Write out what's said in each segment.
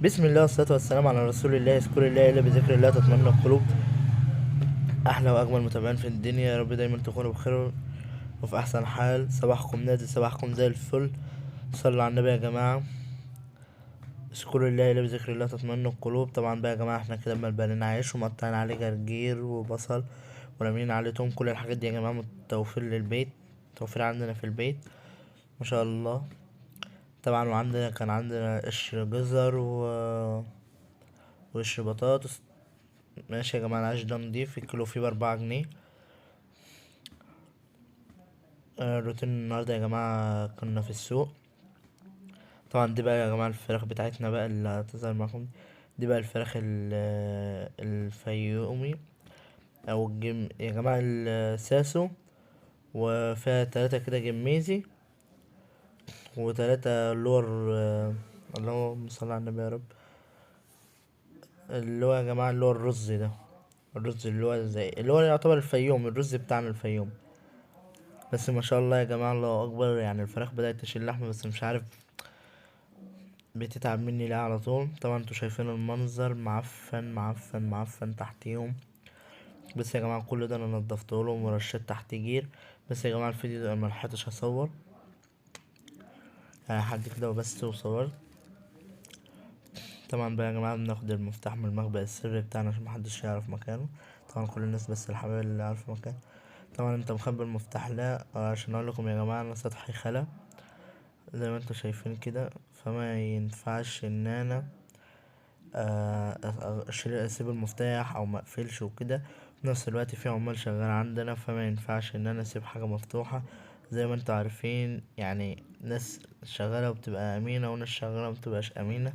بسم الله والصلاة والسلام على رسول الله. اذكر الله إلا بذكر الله تطمئن القلوب. أحلى وأجمل متابعين في الدنيا، يا رب دايما تكونوا بخير وفي أحسن حال. صباحكم نادي، صباحكم زي الفل. صلوا على النبي يا جماعة. اذكروا الله إلا بذكر الله تطمئن القلوب. طبعا بقى يا جماعة احنا كده ملبنين عيش ومقطعين عليه جرجير وبصل ورامين عليه توم. كل الحاجات دي يا جماعة متوفر للبيت، توفير عندنا في البيت ما شاء الله. طبعا كان عندنا قشر جزر وقشر بطاطس. ماشي يا جماعة، العيش ده نضيف، الكيلو فيه ب4 جنيه. روتين النهاردة يا جماعة كنا في السوق. طبعا دي بقى يا جماعة الفراخ بتاعتنا بقى اللي هتظهر معاكم. دي بقى الفراخ الفيومي او يا جماعة الساسو. وفيها 3 كده جميزي و3 لور. اللهم صل على النبي يا رب. اللي هو يا جماعة اللي هو الرز ده، الرز اللي هو زي اللي هو يعتبر الفيوم، الرز بتاعنا الفيوم. بس ما شاء الله يا جماعة الله اكبر، يعني الفراخ بدأت تشيل لحمة بس مش عارف بتتعب مني ليه على طول. طبعا انتوا شايفين المنظر معفن معفن معفن تحتيهم. بس يا جماعة كل ده انا نضفته لهم ورشيت تحت جير. بس يا جماعة الفيديو ده ملحقتش اصور، يعني حد كده وبس وصورت. طبعا بقى يا جماعة بناخد المفتاح من المخبأ السري بتاعنا عشان محدش يعرف مكانه. طبعا كل الناس بس الحبايب اللي عارفة مكانه. طبعا انت مخبي المفتاح لا عشان اقول لكم يا جماعة انا سطحي خلا زي ما انتوا شايفين كده، فما ينفعش ان انا اسيب المفتاح او مقفلش وكده. في نفس الوقت في عمال شغال عندنا، فما ينفعش ان انا اسيب حاجة مفتوحة. زي ما انتوا عارفين يعني ناس شغالة وبتبقى امينة وناس شغالة مبتبقاش امينة.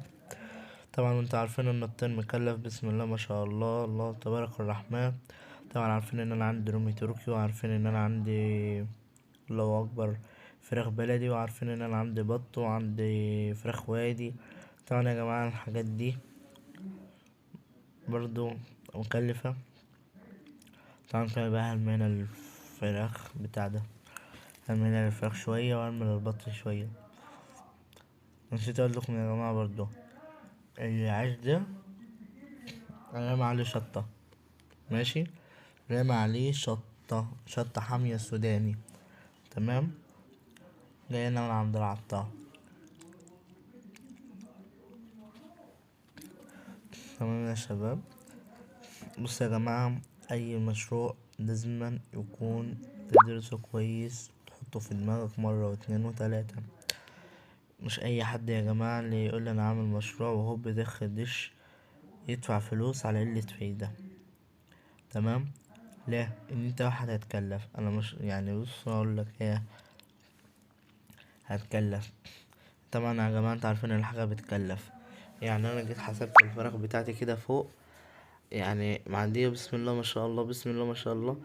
طبعا انتوا عارفين ان الطين مكلف، بسم الله ما شاء الله، الله تبارك الرحمن. طبعا عارفين ان انا عندي رومي تركي، وعارفين ان انا عندي الله اكبر فراخ بلدي، وعارفين ان انا عندي بط وعندي فراخ وادي. طبعا يا جماعة الحاجات دي برضو مكلفة. طبعا كده بقى هرمينا الفراخ بتاع ده، هرمينا الفراخ شوية وهرمي البط شوية. نسيت اقول لكم يا جماعة برضو العيش ده انا رامي عليه شطة. ماشي، رامي عليه شطة، شطة حامية سوداني. تمام، جاينا من عند العطار. تمام يا شباب. بص يا جماعة، اي مشروع لازم يكون تدرسه كويس، تحطه في دماغك مرة واتنين وتلاتة. مش اي حد يا جماعة اللي يقول انا عامل مشروع وهو بيدخل دش يدفع فلوس على قلة فايدة. تمام، لا ان انت واحد هتكلف، انا مش يعني بص اقول لك ايه هتكلف. طبعا يا جماعة انت عارفين ان الحاجة بتكلف. يعني انا جيت حسبت الفراخ بتاعتي كده فوق، يعني معدية بسم الله ما شاء الله، بسم الله ما شاء الله،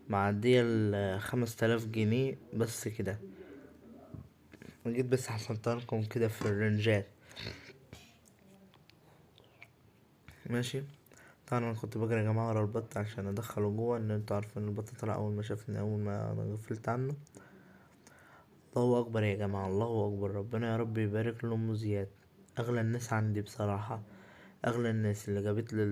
معدية 5000 جنيه بس كده. جيت بس حسبتها لكم كده في الرنجات. ماشي. طبعا انا كنت بجري يا جماعة ورا البط عشان ادخله جوه، ان انتوا عارفين البط طلع اول ما شافني، اول ما انا غفلت عنه. الله اكبر يا جماعة، الله اكبر، ربنا يا رب يبارك لأم زياد. اغلى الناس عندي بصراحة، اغلى الناس اللي جابت لي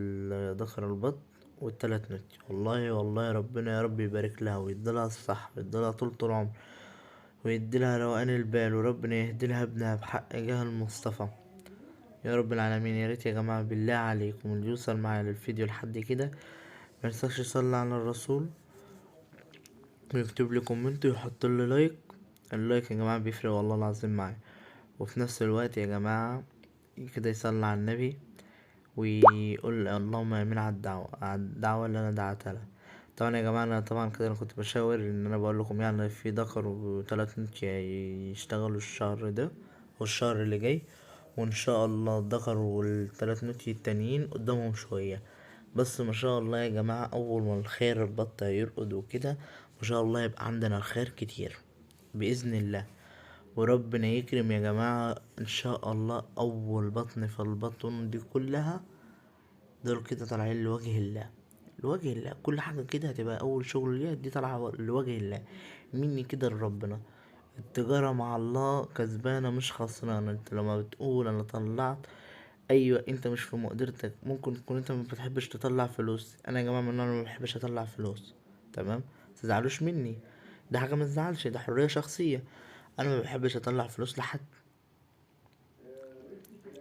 ذكر البط والتلات نوتي. والله والله ربنا يا رب يبارك لها ويديلها الصح ويديلها طول العمر ويديلها روقان البال، وربنا يهديلها ابنها بحق جاه المصطفى يا رب العالمين. يا ريت يا جماعة بالله عليكم اللي يوصل معايا للفيديو لحد كده مينساش يصلي على الرسول ويكتب لي كومنت ويحط لي لايك. اللايك يا جماعة بيفرق والله العظيم معايا. وفي نفس الوقت يا جماعة كده يصلي على النبي ويقول اللهم امين على الدعوة، على الدعوة اللي انا دعيتها لها. طبعا يا جماعة انا طبعا كده انا كنت بشاور ان انا بقول لكم يعني في ذكر وتلات نت يشتغلوا الشهر ده والشهر اللي جاي، وان شاء الله الذكر والتلات نوتي التانيين قدامهم شوية. بس ما شاء الله يا جماعة اول ما الخير البط يرقد وكده ما شاء الله يبقى عندنا الخير كتير بإذن الله. وربنا يكرم يا جماعة ان شاء الله. اول بطن في البطن دي كلها دول كده طالعين لوجه الله، لوجه الله. كل حاجة كده هتبقى أول شغل ليها دي طالعة لوجه الله مني كده لربنا. التجارة مع الله كسبانة مش خسرانة. انت لما بتقول أنا طلعت ايوه انت مش في مقدرتك، ممكن تكون انت ما بتحبش تطلع فلوس. انا يا جماعه من النوع اللي ما بحبش اطلع فلوس، تمام؟ متزعلوش مني، ده حاجه ما تزعلش، ده حريه شخصيه. انا ما بحبش اطلع فلوس لحد.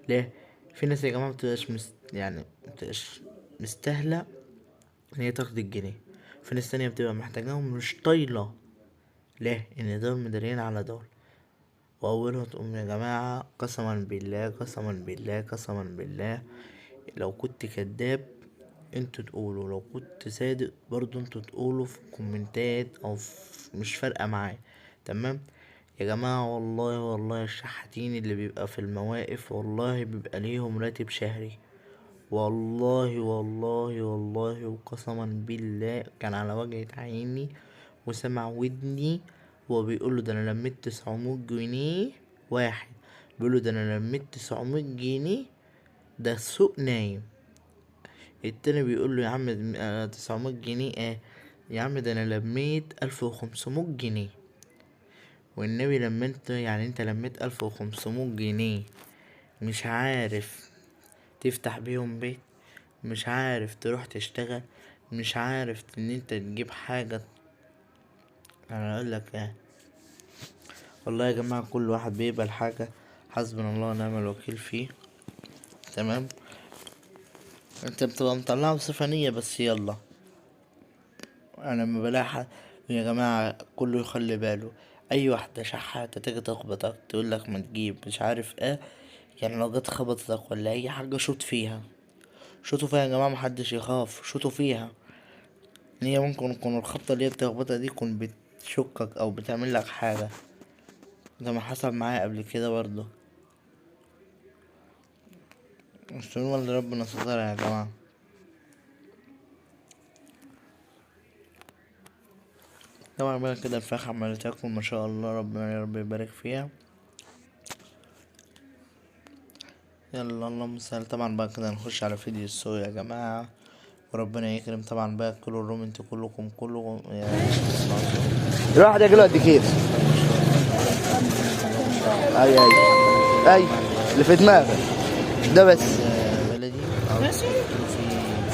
ليه؟ في ناس يا جماعه بتبقاش يعني بتبقاش مستاهله ان هي تاخد الجنيه. في ناس تانية بتبقى محتاجاهم مش طايله. ليه؟ ان دول مدارين على دول. واولها تقوم يا جماعه قسما بالله قسما بالله قسما بالله، لو كنت كذاب انتوا تقولوا، لو كنت صادق برضو انتوا تقولوا في الكومنتات او مش فارقة معايا، تمام؟ يا جماعة والله والله الشحاتين اللي بيبقى في المواقف والله بيبقى ليهم راتب شهري. والله والله والله وقسما بالله كان على وجه عيني وسمع ودني، وبيقوله ده انا لميت 900 جنيه. واحد بيقوله ده انا لميت 900 جنيه، ده السوق نايم. التاني بيقول له يا عم 900 جنيه ايه يا عم، ده انا لميت 1500 جنيه. والنبي لما انت يعني انت لميت 1500 جنيه مش عارف تفتح بيهم بيت، مش عارف تروح تشتغل، مش عارف ان انت تجيب حاجة. انا اقول لك ايه، والله يا جماعة كل واحد بيقبل حاجة حسبنا الله ونعم الوكيل فيه، تمام؟ انت بتبقى مطلعه بصفة نية بس. يلا انا لما بلاقي يا جماعه كله يخلي باله، اي واحده شحاته تيجي تخبطك تقول لك ما تجيب مش عارف ايه، يعني لو جت خبطتك ولا اي حاجه شوط فيها، شوطوا فيها يا جماعه، محدش يخاف، شوطوا فيها. ان هي ممكن تكون الخبطه اللي هي بتخبطها دي تكون بتشكك او بتعمل لك حاجه، ده ما حصل معايا قبل كده برضه. مش ولا ربنا سترها يا جماعه. طبعا بقى كده الفراخ عمالة تاكل ما شاء الله، ربنا يا رب يبارك فيها. يلا اللهم صل. طبعا بقى كده نخش على فيديو السوق يا جماعة، وربنا يكرم. طبعا بقى كلوا الروم انتوا كلكم الواحد ياكل قد كيس. اي اي اي اللي في دماغك ده بس. بلدي ماشي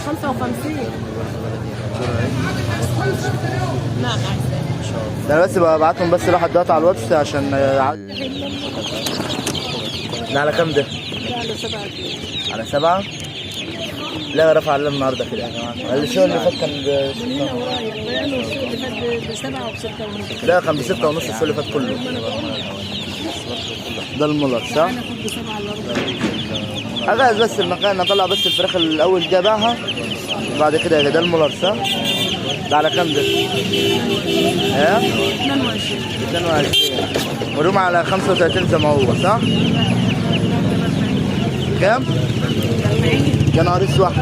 55. لا عايزة ده انا بس ببعتهم بس لواحد دلوقتي على الواتس عشان ده على كام ده؟ على 7 كيلو. على 7. لا رفع على النهارده كده يا جماعه. الشغل اللي فات كان من هنا ورايح بيانوا الشغل اللي فات ب7 و6 ونص. لا كان ب6 ونص الشغل اللي فات كله. ده المولر صح؟ انا كنت ب7 الا ربع. اجهز بس المكان، اطلع بس الفراخ الاول دي ابيعها بعد كده. ده المولر صح؟ ده على كام ده؟ ايه؟ 22. 22 وريهم على 35 زي ما هو صح؟ كام؟ 40. يا نهار اسود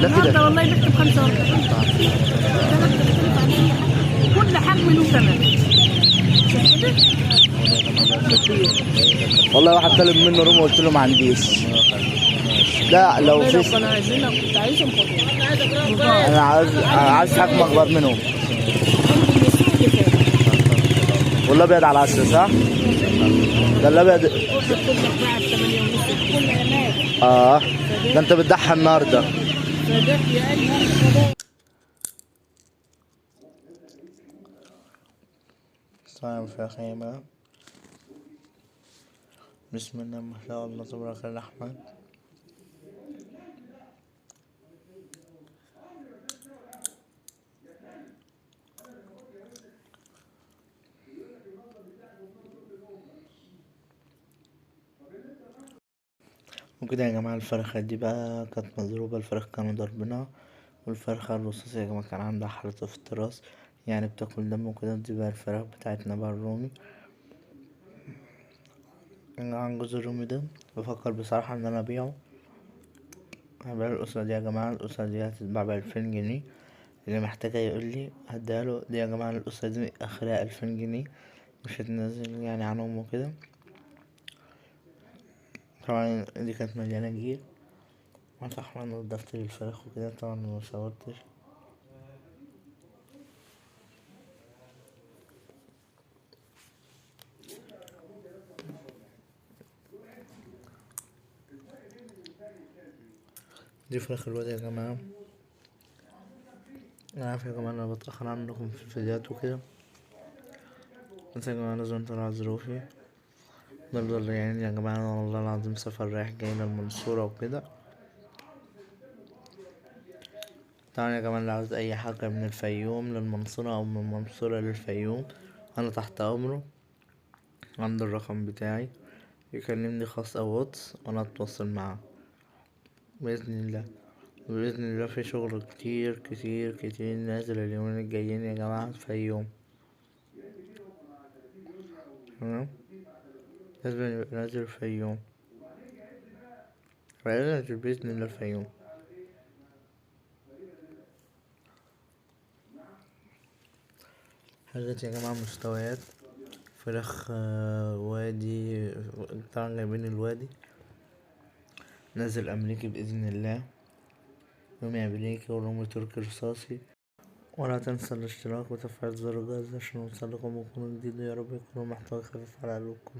ده النهارده كده. والله بكتب 45. كل حجم له ثمن. شايف كده؟ والله واحد طلب منه روم قلت له ما عنديش. لا لو والله لو في كانوا عايزينها كنت عايزهم خدوهم. انا عايز حجم اكبر منهم. عندي السوق اللي فات. والله ابيض على 10 صح؟ ده الابيض. واحد كل بتاع 8 ونص كل هناك. اه ده انت بتضحى النهارده. فده يا قلبي صايم في خيمة. بسم الله ما شاء الله تبارك الرحمن. وكده يا جماعة الفرخة دي بقى كانت مضروبة، الفراخ كانوا ضربنا، والفرخة الرصاصية يا جماعة كان عندها حالة افتراس، يعني بتاكل دم وكده. دي بقى الفراخ بتاعتنا بقى الرومي. عن جوز الرومي ده بفكر بصراحة ان انا ابيعه. هبيع الأسرة دي يا جماعة، الأسرة دي هتتباع ب2000 جنيه، اللي محتاجة يقولي هديهاله. دي يا جماعة الأسرة دي آخرها 2000 جنيه، مش هتنزل يعني عنهم وكده. طبعا دي كانت مليانة جير، صح. انا نضفت الفراخ وكده طبعا مصورتش. دي فراخ الوادي يا جماعة. انا عارف يا جماعة انا بتأخر عنكم في الفيديوهات وكده، بس يا جماعة لازم طلع ظروفي نفضل يعني يا جماعة. أنا والله العظيم سفر رايح جاي للمنصورة وكده. طبعا يا جماعة اللي عاوز أي حاجة من الفيوم للمنصورة أو من المنصورة للفيوم أنا تحت أمره. عنده الرقم بتاعي، يكلمني خاص أو واتس وأنا أتواصل معاه بإذن الله. بإذن الله في شغل كتير كتير كتير نازل اليومين الجايين يا جماعة الفيوم. تمام، لازم يبقى نازل الفيوم، نازل بإذن الله الفيوم. حاجات يا جماعة مستويات فراخ وادي، طبعا جايبين الوادي نازل أمريكي بإذن الله، رومي أمريكي ورومي تركي رصاصي. ولا تنسى الاشتراك وتفعيل زر الجرس عشان يوصلكم كل جديد. يا رب يكون المحتوى خفيف على قلوبكم.